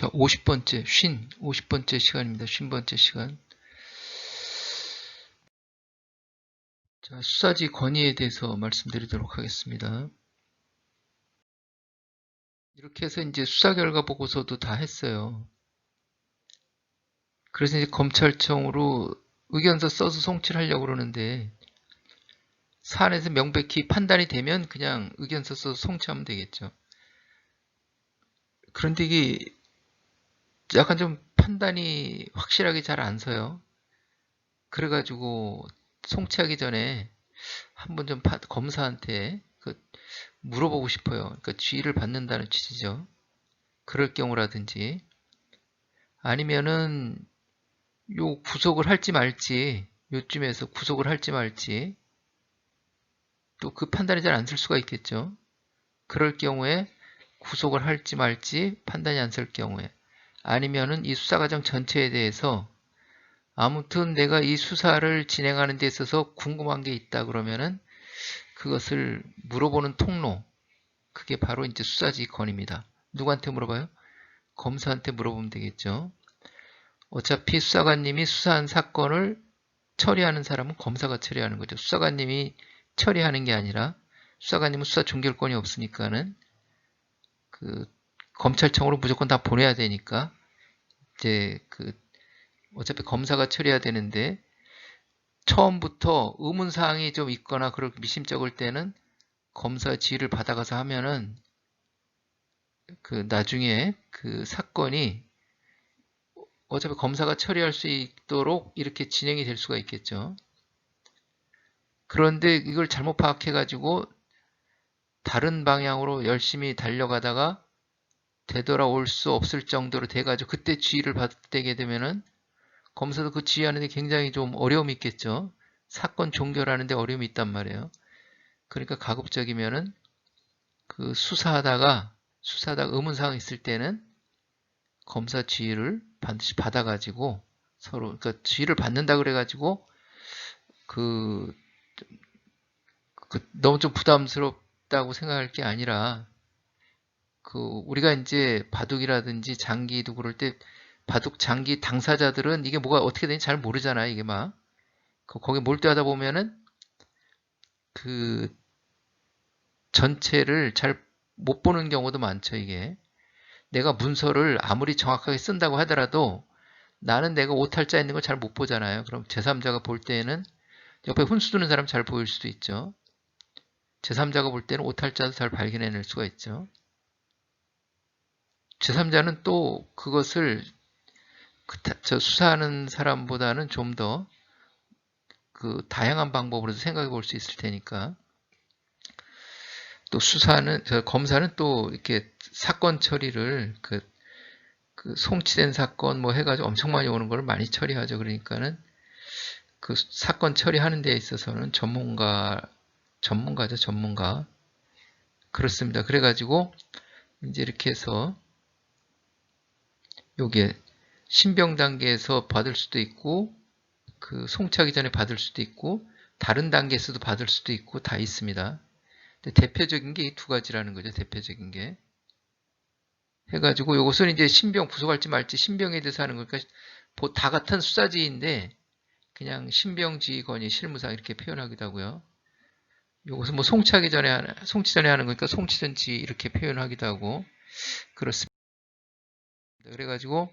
자, 50번째 시간입니다. 50번째 시간. 자, 수사지 권위에 대해서 말씀드리도록 하겠습니다. 이렇게 해서 이제 수사 결과 보고서도 다 했어요. 그래서 이제 검찰청으로 의견서 써서 송치를 하려고 그러는데, 사안에서 명백히 판단이 되면 그냥 의견서 써서 송치하면 되겠죠. 그런데 이게 약간 좀 판단이 확실하게 잘 안 서요. 그래가지고 송치하기 전에 한번 좀 검사한테 물어보고 싶어요. 그러니까 지휘를 받는다는 취지죠. 그럴 경우라든지 아니면은 요 구속을 할지 말지, 요쯤에서 구속을 할지 말지, 또 그 판단이 잘 안 쓸 수가 있겠죠. 그럴 경우에 구속을 할지 말지 판단이 안 쓸 경우에, 아니면은 이 수사 과정 전체에 대해서 아무튼 내가 이 수사를 진행하는 데 있어서 궁금한 게 있다 그러면은 그것을 물어보는 통로, 그게 바로 이제 수사지휘권입니다. 누구한테 물어봐요? 검사한테 물어보면 되겠죠. 어차피 수사관님이 수사한 사건을 처리하는 사람은 검사가 처리하는 거죠. 수사관님이 처리하는 게 아니라, 수사관님은 수사 종결권이 없으니까는 검찰청으로 무조건 다 보내야 되니까 이제 어차피 검사가 처리해야 되는데, 처음부터 의문사항이 좀 있거나 그렇게 미심쩍을 때는 검사 지휘를 받아가서 하면은 나중에 그 사건이 어차피 검사가 처리할 수 있도록 이렇게 진행이 될 수가 있겠죠. 그런데 이걸 잘못 파악해가지고 다른 방향으로 열심히 달려가다가 되돌아올 수 없을 정도로 돼가지고 그때 지휘를 받게 되면은 검사도 그 지휘하는데 굉장히 좀 어려움이 있겠죠. 사건 종결하는데 어려움이 있단 말이에요. 그러니까 가급적이면은 수사하다가 의문사항 있을 때는 검사 지휘를 반드시 받아가지고 서로, 그러니까 지휘를 받는다 그래가지고 너무 좀 부담스럽다고 생각할 게 아니라, 우리가 이제 바둑이라든지 장기도 그럴 때 바둑 장기 당사자들은 이게 뭐가 어떻게 되는지 잘 모르잖아요. 이게 막 거기 몰두하다 보면은 그 전체를 잘 못 보는 경우도 많죠. 이게 내가 문서를 아무리 정확하게 쓴다고 하더라도 나는 내가 오탈자 있는 걸 잘 못 보잖아요. 그럼 제3자가 볼 때는 옆에 훈수 두는 사람 잘 보일 수도 있죠. 제3자가 볼 때는 오탈자도 잘 발견해낼 수가 있죠. 제3자는 또 그것을 저 수사하는 사람보다는 좀 더 다양한 방법으로 생각해 볼 수 있을 테니까. 또 검사는 또 이렇게 사건 처리를 송치된 사건 뭐 해가지고 엄청 많이 오는 걸 많이 처리하죠. 그러니까는 사건 처리하는 데 있어서는 전문가죠, 전문가. 그렇습니다. 그래가지고 이제 이렇게 해서 요게 신병 단계에서 받을 수도 있고, 송치하기 전에 받을 수도 있고, 다른 단계에서도 받을 수도 있고 다 있습니다. 근데 대표적인 게 이 두 가지라는 거죠. 대표적인 게 해가지고 요것은 이제 신병 구속할지 말지 신병에 대해서 하는 거니까 다 같은 수사지인데 그냥 신병지휘권이 실무상 이렇게 표현하기도 하고요. 요것은 뭐 송치 전에 하는 거니까 송치든지 이렇게 표현하기도 하고 그렇습니다. 그래가지고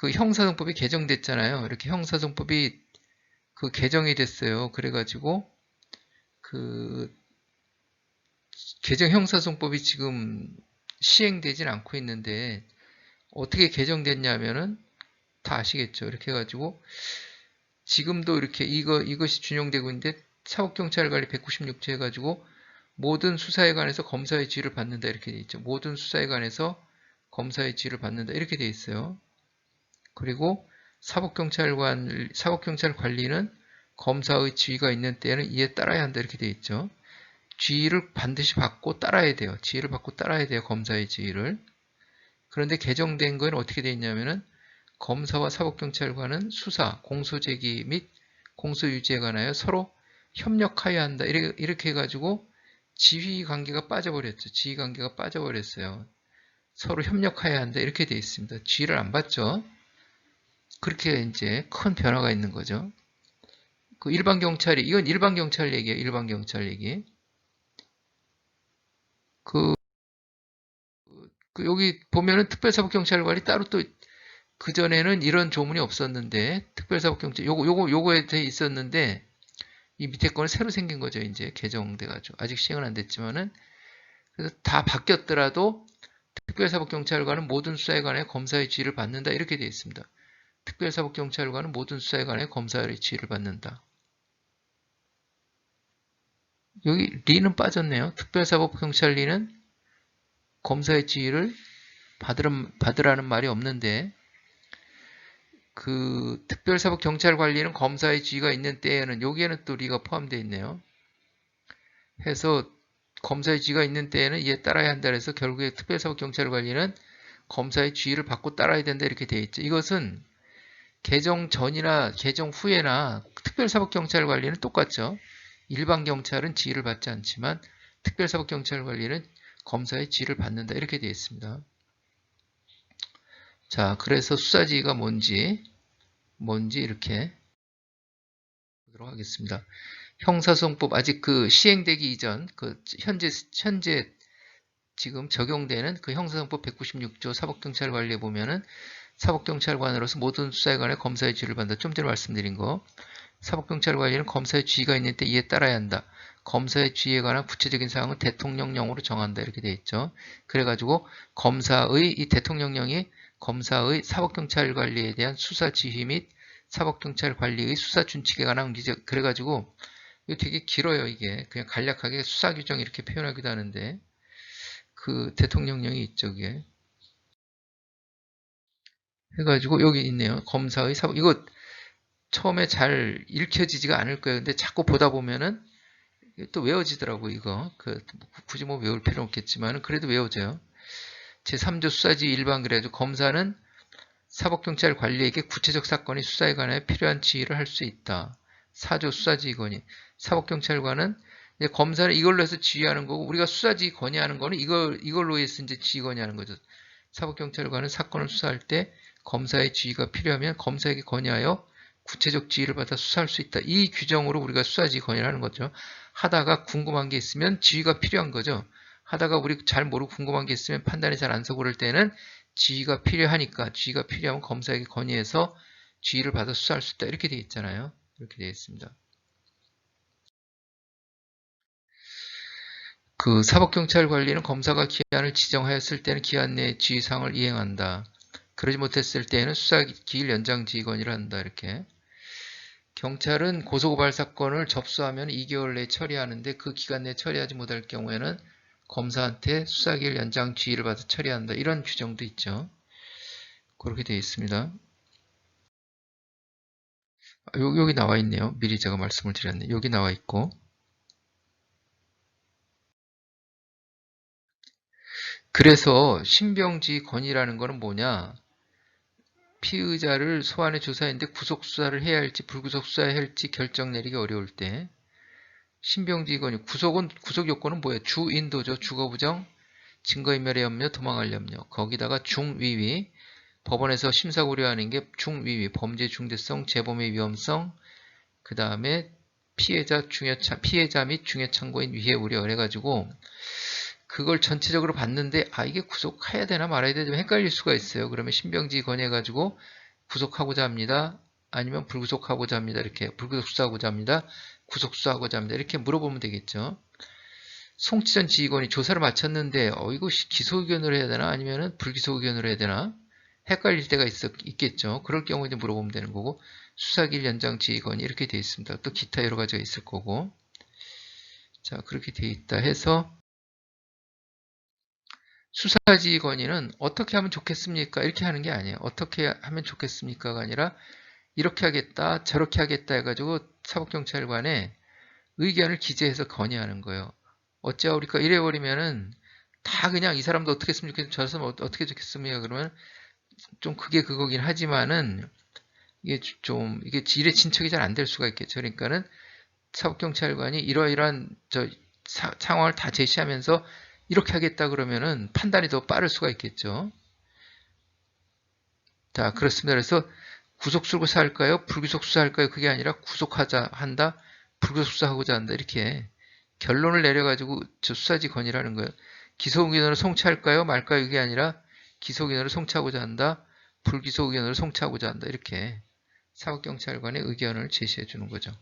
형사소송법이 개정됐잖아요. 이렇게 형사소송법이 개정이 됐어요. 그래가지고 개정 형사소송법이 지금 시행되진 않고 있는데 어떻게 개정됐냐면은 다 아시겠죠. 이렇게 해가지고 지금도 이렇게 이것이 준용되고 있는데 사법경찰관리 196조 해가지고 모든 수사에 관해서 검사의 지휘를 받는다 이렇게 돼 있죠. 모든 수사에 관해서 검사의 지휘를 받는다 이렇게 돼 있어요. 그리고 사법경찰 관리는 검사의 지휘가 있는 때에는 이에 따라야 한다 이렇게 돼 있죠. 지휘를 반드시 받고 따라야 돼요. 지휘를 받고 따라야 돼요. 검사의 지휘를. 그런데 개정된 건 어떻게 돼 있냐면은 검사와 사법경찰관은 수사, 공소제기 및 공소유지에 관하여 서로 협력하여야 한다. 이렇게 해가지고 지휘 관계가 빠져버렸죠. 지휘 관계가 빠져버렸어요. 서로 협력해야 한다. 이렇게 되어 있습니다. 지휘를 안 받죠. 그렇게 이제 큰 변화가 있는 거죠. 그 일반 경찰이, 이건 일반 경찰 얘기예요. 일반 경찰 얘기. 그, 여기 보면은 특별사법경찰관이 따로 또, 그전에는 이런 조문이 없었는데, 특별사법경찰, 요거에 대해 있었는데, 이 밑에 거는 새로 생긴 거죠. 이제 개정돼가지고. 아직 시행은 안 됐지만은. 그래서 다 바뀌었더라도, 특별사법경찰관은 모든 수사에 관해 검사의 지휘를 받는다. 이렇게 되어 있습니다. 특별사법경찰관은 모든 수사에 관해 검사의 지휘를 받는다. 여기 리는 빠졌네요. 특별사법경찰리는 검사의 지휘를 받으라는 말이 없는데, 그 특별사법경찰관리는 검사의 지휘가 있는 때에는, 여기에는 또 리가 포함되어 있네요. 해서 검사의 지휘가 있는 때에는 이에 따라야 한다 해서 결국에 특별사법경찰관리는 검사의 지휘를 받고 따라야 된다 이렇게 되어 있죠. 이것은 개정 전이나 개정 후에나 특별사법경찰관리는 똑같죠. 일반 경찰은 지휘를 받지 않지만 특별사법경찰관리는 검사의 지휘를 받는다 이렇게 되어 있습니다. 자, 그래서 수사지휘가 뭔지 이렇게 보도록 하겠습니다. 형사소송법 아직 그 시행되기 이전 그 현재 지금 적용되는 그 형사소송법 196조 사법경찰관리에 보면은 사법경찰관으로서 모든 수사에 관해 검사의 지휘를 받는다. 좀 전에 말씀드린 거. 사법경찰관리는 검사의 지휘가 있는 때 이에 따라야 한다. 검사의 지휘에 관한 구체적인 사항은 대통령령으로 정한다. 이렇게 되어 있죠. 그래가지고 검사의 이 대통령령이 검사의 사법경찰관리에 대한 수사 지휘 및 사법경찰관리의 수사 준칙에 관한 의기적 그래가지고 이거 되게 길어요. 이게 그냥 간략하게 수사 규정 이렇게 표현하기도 하는데 그 대통령령이 있죠. 이게 해가지고 여기 있네요. 검사의 사법 이거 처음에 잘 읽혀지지가 않을 거예요. 근데 자꾸 보다 보면은 또 외워지더라고 이거. 굳이 뭐 외울 필요는 없겠지만 그래도 외워져요. 제3조 수사지 일반 그래가지고 검사는 사법경찰 관리에게 구체적 사건의 수사에 관해 필요한 지휘를 할 수 있다. 4조 수사지휘 건의. 사법경찰관은 이제 검사는 이걸로 해서 지휘하는 거고 우리가 수사지휘 건의하는 거는 이걸로 해서 이제 지휘 건의하는 거죠. 사법경찰관은 사건을 수사할 때 검사의 지휘가 필요하면 검사에게 건의하여 구체적 지휘를 받아 수사할 수 있다. 이 규정으로 우리가 수사지휘 건의를 하는 거죠. 하다가 궁금한 게 있으면 지휘가 필요한 거죠. 하다가 우리 잘 모르고 궁금한 게 있으면 판단이 잘 안 서고 그럴 때는 지휘가 필요하니까 지휘가 필요하면 검사에게 건의해서 지휘를 받아 수사할 수 있다. 이렇게 되어 있잖아요. 이렇게 되어 있습니다. 그 사법경찰 관리는 검사가 기한을 지정하였을 때는 기한 내에 지휘사항을 이행한다. 그러지 못했을 때에는 수사 기일 연장 지휘 건의를 한다. 이렇게. 경찰은 고소고발 사건을 접수하면 2개월 내에 처리하는데 그 기간 내에 처리하지 못할 경우에는 검사한테 수사기일 연장 지휘를 받아 처리한다. 이런 규정도 있죠. 그렇게 되어 있습니다. 여기 나와 있네요. 미리 제가 말씀을 드렸네. 여기 나와 있고. 그래서 신병지 건의라는 거는 뭐냐? 피의자를 소환해 조사했는데 구속 수사를 해야 할지 불구속 수사해야 할지 결정 내리기 어려울 때 신병지 건의 구속 요건은 뭐예요? 주인도죠. 주거부정, 증거인멸의 염려, 도망할 염려. 거기다가 중위위 법원에서 심사 고려하는 게 중위위 범죄 중대성, 재범의 위험성, 그 다음에 피해자 및 중요 참고인 위해 우려 해가지고 그걸 전체적으로 봤는데 이게 구속해야 되나 말아야 되나 좀 헷갈릴 수가 있어요. 그러면 신병지 건의해가지고 구속하고자 합니다. 아니면 불구속하고자 합니다. 이렇게 불구속 수사하고자 합니다. 구속 수사하고자 합니다. 이렇게 물어보면 되겠죠. 송치전 지휘관이 조사를 마쳤는데 이거 기소 의견으로 해야 되나 아니면은 불기소 의견으로 해야 되나 헷갈릴 때가 있겠죠. 그럴 경우에 물어보면 되는 거고 수사기일 연장 지휘관이 이렇게 되어 있습니다. 또 기타 여러 가지가 있을 거고 자 그렇게 되어 있다 해서 수사지휘 건의는 어떻게 하면 좋겠습니까? 이렇게 하는 게 아니에요. 어떻게 하면 좋겠습니까가 아니라 이렇게 하겠다, 저렇게 하겠다 해가지고 사법경찰관에 의견을 기재해서 건의하는 거예요. 어찌하오리까 이래버리면은 다 그냥 이 사람도 어떻게 했으면 좋겠습니까? 저 사람도 어떻게 좋겠습니까? 그러면 좀 그게 그거긴 하지만은 이게 일의 진척이 잘 안 될 수가 있겠죠. 그러니까는 사법경찰관이 이러이러한 상황을 다 제시하면서 이렇게 하겠다 그러면은 판단이 더 빠를 수가 있겠죠. 자, 그렇습니다. 그래서 구속수사 할까요? 불구속수사 할까요? 그게 아니라 구속하자 한다, 불구속수사하고자 한다, 이렇게 결론을 내려가지고 저 수사지 건의라는 거예요. 기소의견으로 송치할까요? 말까요? 그게 아니라 기소의견으로 송치하고자 한다, 불기소의견으로 송치하고자 한다, 이렇게 사법경찰관의 의견을 제시해 주는 거죠.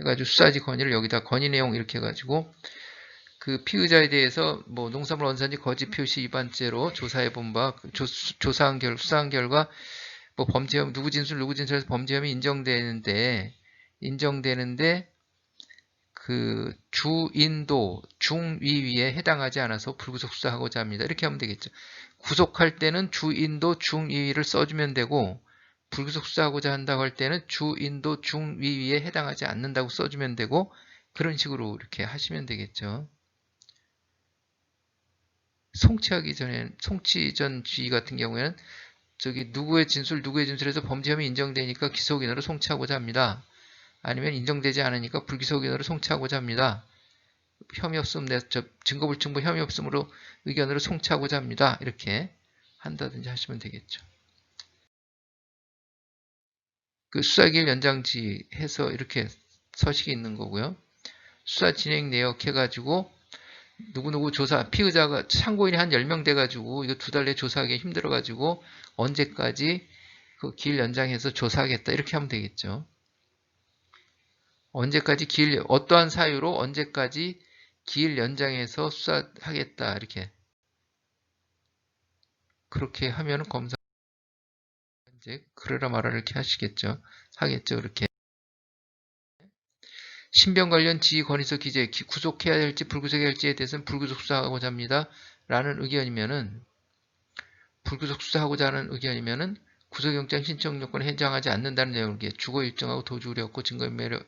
해가지고 수사지 건의를 여기다 건의 내용 이렇게 해가지고 그 피의자에 대해서 뭐 농산물 원산지 거짓 표시 위반죄로 조사해 본 바, 조사한 수사한 결과 뭐 범죄 혐의, 누구 진술에서 범죄 혐의 인정되는데 그 주인도 중위위에 해당하지 않아서 불구속 수사하고자 합니다. 이렇게 하면 되겠죠. 구속할 때는 주인도 중위위를 써주면 되고, 불구속 수사하고자 한다고 할 때는 주인도 중위위에 해당하지 않는다고 써주면 되고, 그런 식으로 이렇게 하시면 되겠죠. 송치하기 전에, 송치 전 주의 같은 경우에는 저기 누구의 진술에서 범죄 혐의 인정되니까 기소의견으로 송치하고자 합니다. 아니면 인정되지 않으니까 불기소의견으로 송치하고자 합니다. 혐의 없음, 증거불충분 혐의 없음으로 의견으로 송치하고자 합니다. 이렇게 한다든지 하시면 되겠죠. 그 수사기일 연장지 해서 이렇게 서식이 있는 거고요. 수사 진행 내역 해가지고 누구누구 조사, 피의자가 참고인이 한 10명 돼가지고 이거 2달 내에 조사하기 힘들어가지고 언제까지 그 기일 연장해서 조사하겠다 이렇게 하면 되겠죠. 언제까지 어떠한 사유로 언제까지 기일 연장해서 수사하겠다 이렇게 그렇게 하면 검사 이제 그러라 말아라 이렇게 하시겠죠. 하겠죠. 이렇게 신병 관련 지휘 건의서 기재 구속해야 할지 불구속해야 할지에 대해서는 불구속 수사하고자 합니다. 라는 의견이면은 불구속 수사하고자 하는 의견이면은 구속영장 신청 요건을 해당하지 않는다는 내용을 주거 일정하고 도주 우려 없고 증거인멸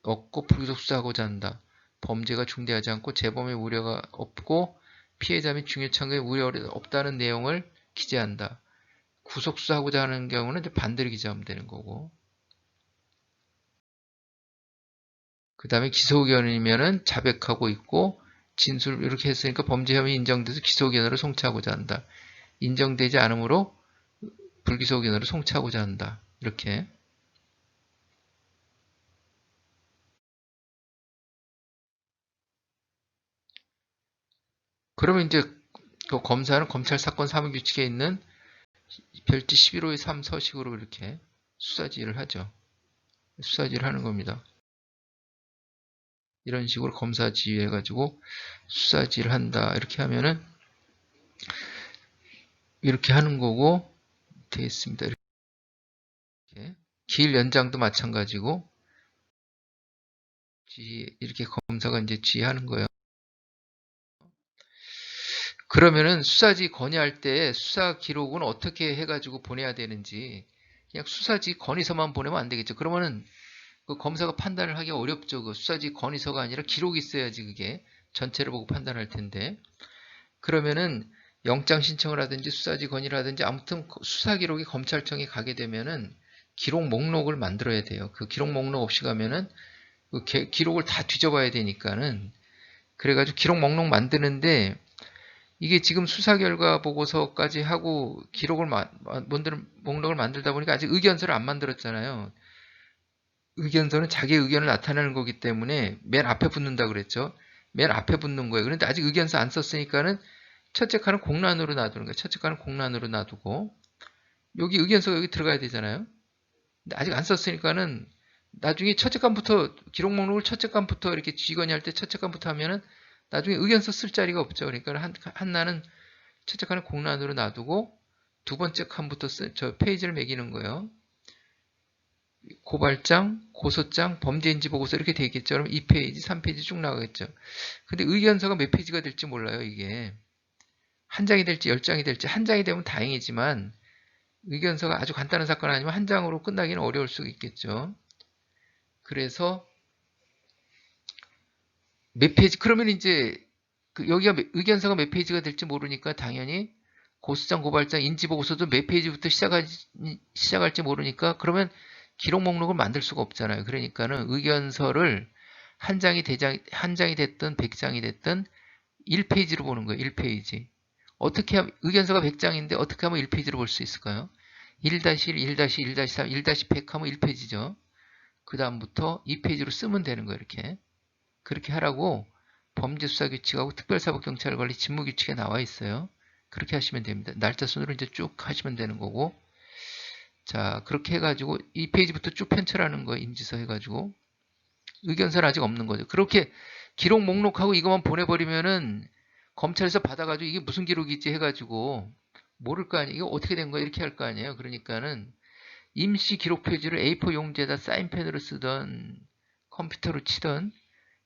없고 불구속 수사하고자 한다. 범죄가 중대하지 않고 재범의 우려가 없고 피해자 및 중요창의 우려가 없다는 내용을 기재한다. 구속 수사하고자 하는 경우는 이제 반대로 기재하면 되는 거고. 그 다음에 기소의견이면은 자백하고 있고 진술 이렇게 했으니까 범죄 혐의 인정돼서 기소의견으로 송치하고자 한다. 인정되지 않으므로 불기소의견으로 송치하고자 한다. 이렇게. 그러면 이제 그 검사는 검찰 사건 사무규칙에 있는 별지 11호의 3 서식으로 이렇게 수사지휘를 하죠. 수사지휘를 하는 겁니다. 이런 식으로 검사 지휘해가지고 수사지휘를 한다. 이렇게 하면은 이렇게 하는 거고 되겠습니다. 이렇게 기일 연장도 마찬가지고 이렇게 검사가 이제 지휘하는 거예요. 그러면은 수사지 건의할 때 수사 기록은 어떻게 해가지고 보내야 되는지 그냥 수사지 건의서만 보내면 안 되겠죠. 그러면은 그 검사가 판단을 하기 어렵죠. 그 수사지 건의서가 아니라 기록이 있어야지 그게 전체를 보고 판단할 텐데. 그러면은 영장 신청을 하든지 수사지 건의를 하든지 아무튼 수사 기록이 검찰청에 가게 되면은 기록 목록을 만들어야 돼요. 그 기록 목록 없이 가면은 그 기록을 다 뒤져봐야 되니까는 그래가지고 기록 목록 만드는데 이게 지금 수사 결과 보고서까지 하고 기록을 목록을 만들다 보니까 아직 의견서를 안 만들었잖아요. 의견서는 자기의 의견을 나타내는 거기 때문에 맨 앞에 붙는다 그랬죠. 맨 앞에 붙는 거예요. 그런데 아직 의견서 안 썼으니까는 첫째 칸은 공란으로 놔두는 거예요. 첫째 칸은 공란으로 놔두고 여기 의견서가 여기 들어가야 되잖아요. 근데 아직 안 썼으니까는 나중에 첫째 칸부터 기록 목록을 첫째 칸부터 이렇게 쥐건이 할 때 첫째 칸부터 하면은 나중에 의견서 쓸 자리가 없죠. 그러니까 하나는 첫째 칸은 공란으로 놔두고 두 번째 칸부터 저 페이지를 매기는 거예요. 고발장, 고소장, 범죄인지 보고서 이렇게 돼 있겠죠. 그럼 2페이지, 3페이지 쭉 나가겠죠. 근데 의견서가 몇 페이지가 될지 몰라요, 이게. 한 장이 될지 10장이 될지 한 장이 되면 다행이지만 의견서가 아주 간단한 사건 아니면 한 장으로 끝나기는 어려울 수 있겠죠. 그래서 몇 페이지 그러면 이제 여기가 의견서가 몇 페이지가 될지 모르니까 당연히 고소장, 고발장, 인지보고서도 몇 페이지부터 시작할지 모르니까 그러면 기록 목록을 만들 수가 없잖아요. 그러니까는 의견서를 한 장이 됐든 100장이 됐든 1페이지로 보는 거예요. 1페이지. 어떻게 하면 의견서가 100장인데 어떻게 하면 1페이지로 볼 수 있을까요? 1-1, 1-1, 1-3, 1-100 하면 1페이지죠. 그 다음부터 2페이지로 쓰면 되는 거예요. 이렇게. 그렇게 하라고 범죄수사규칙하고 특별사법경찰관리 직무규칙에 나와 있어요. 그렇게 하시면 됩니다. 날짜 순으로 이제 쭉 하시면 되는 거고. 자, 그렇게 해가지고 2페이지부터 쭉 편철하는 거예요. 인지서 해가지고. 의견서는 아직 없는 거죠. 그렇게 기록 목록하고 이것만 보내버리면은 검찰에서 받아가지고 이게 무슨 기록이지 해가지고 모를 거 아니에요. 이거 어떻게 된 거야? 이렇게 할 거 아니에요. 그러니까는 임시 기록 표지를 A4 용지에다 사인펜으로 쓰던 컴퓨터로 치던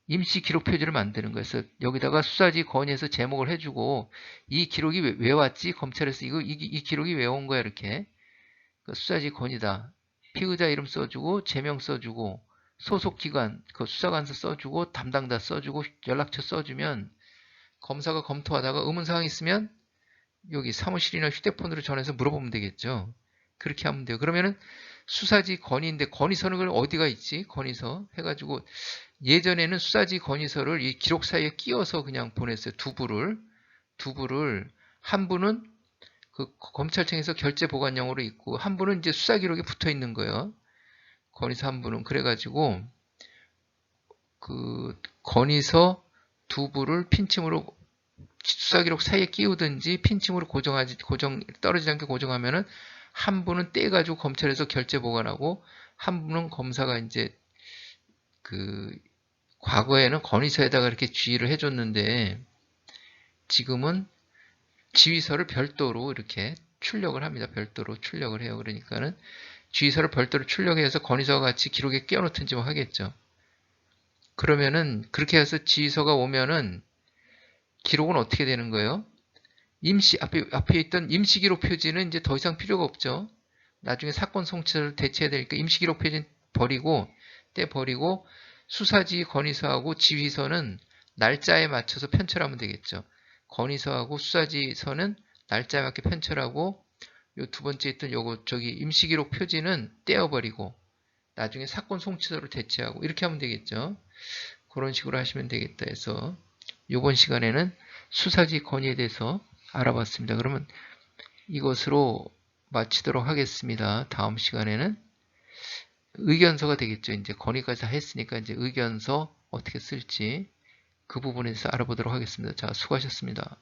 임시 기록 표지를 만드는 거예요. 그래서 여기다가 수사지 건의해서 제목을 해주고 이 기록이 왜 왔지? 검찰에서 이 기록이 왜 온 거야? 이렇게 수사지 건의다. 피의자 이름 써주고 제명 써주고 소속기관 그 수사관서 써주고 담당자 써주고 연락처 써주면 검사가 검토하다가 의문사항이 있으면 여기 사무실이나 휴대폰으로 전해서 물어보면 되겠죠. 그렇게 하면 돼요. 그러면은 수사지 건의인데 건의서는 어디가 있지? 건의서 해가지고 예전에는 수사지 건의서를 이 기록 사이에 끼워서 그냥 보냈어요. 두 부를 한 부는 그 검찰청에서 결제 보관용으로 있고 한 부는 이제 수사 기록에 붙어 있는 거예요. 건의서 한 부는 그래가지고 그 건의서 두 부를 핀침으로 수사 기록 사이에 끼우든지 핀침으로 떨어지지 않게 고정하면은 한 부는 떼가지고 검찰에서 결제 보관하고 한 부는 검사가 이제 그 과거에는 건의서에다가 이렇게 지휘를 해줬는데 지금은 지휘서를 별도로 이렇게 출력을 합니다. 별도로 출력을 해요. 그러니까는 지휘서를 별도로 출력해서 건의서와 같이 기록에 끼워놓든지 뭐 하겠죠. 그러면은 그렇게 해서 지휘서가 오면은 기록은 어떻게 되는 거예요? 앞에 있던 임시기록 표지는 이제 더 이상 필요가 없죠. 나중에 사건 송치를 대체해야 되니까 임시기록 표지는 떼버리고 수사지 건의서하고 지휘서는 날짜에 맞춰서 편철하면 되겠죠. 건의서하고 수사지서는 날짜에 맞게 편철하고 요 두 번째 있던 저기 임시기록 표지는 떼어버리고 나중에 사건 송치서로 대체하고 이렇게 하면 되겠죠. 그런 식으로 하시면 되겠다 해서 이번 시간에는 수사지 건의에 대해서 알아봤습니다. 그러면 이것으로 마치도록 하겠습니다. 다음 시간에는 의견서가 되겠죠. 이제 건의까지 다 했으니까 이제 의견서 어떻게 쓸지 그 부분에서 알아보도록 하겠습니다. 자, 수고하셨습니다.